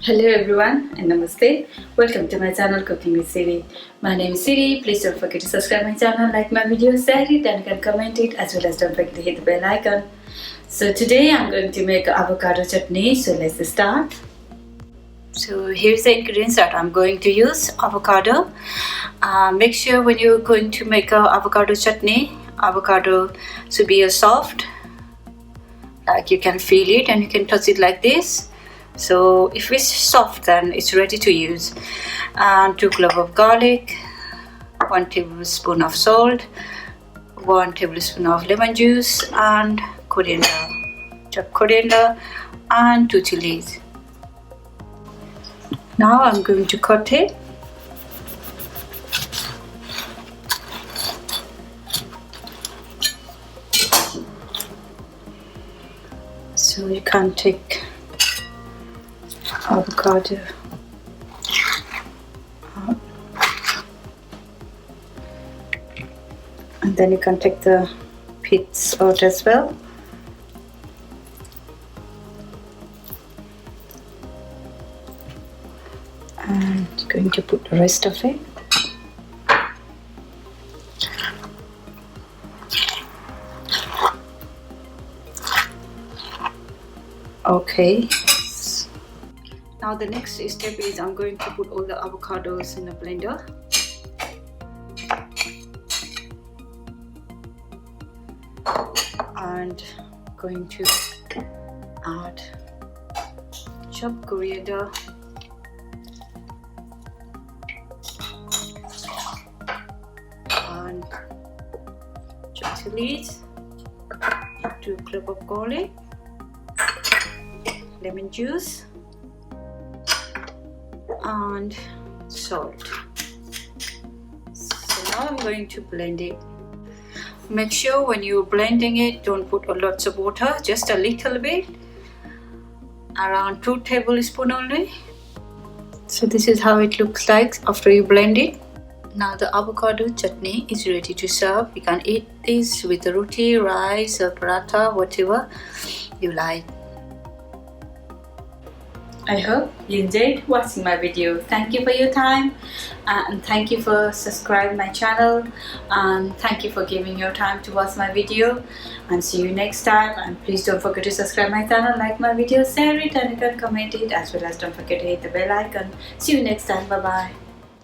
Hello everyone and namaste. Welcome to my channel Cooking with Siri. My name is Siri. Please don't forget to subscribe my channel, like my videos, share it and you can comment it, as well as don't forget to hit the bell icon. So today I'm going to make avocado chutney. So let's start. So here's the ingredients that I'm going to use. Avocado. Make sure when you're going to make a avocado chutney, avocado should be soft, like you can feel it and you can touch it like this. So if it's soft, then it's ready to use. And 2 cloves of garlic, 1 tablespoon of salt, 1 tablespoon of lemon juice, and coriander, chopped coriander, and 2 chilies. Now I'm going to cut it. So you can take avocado out. And then you can take the pits out as well. And going to put the rest of it. Okay. Now the next step is I'm going to put all the avocados in the blender. And going to add chopped coriander, and chopped chilies, 2 cloves of garlic, lemon juice, and salt. So now I'm going to blend it. Make sure when you're blending it, don't put lots of water, just a little bit, around 2 tablespoons only. So this is how it looks like after you blend it. Now the avocado chutney is ready to serve. You can eat this with roti, rice, or paratha, whatever you like. I hope you enjoyed watching my video. Thank you for your time, and thank you for subscribing my channel, and thank you for giving your time to watch my video, and see you next time. And please don't forget to subscribe my channel, like my video, share it and you can comment it, as well as don't forget to hit the bell icon. See you next time. Bye bye.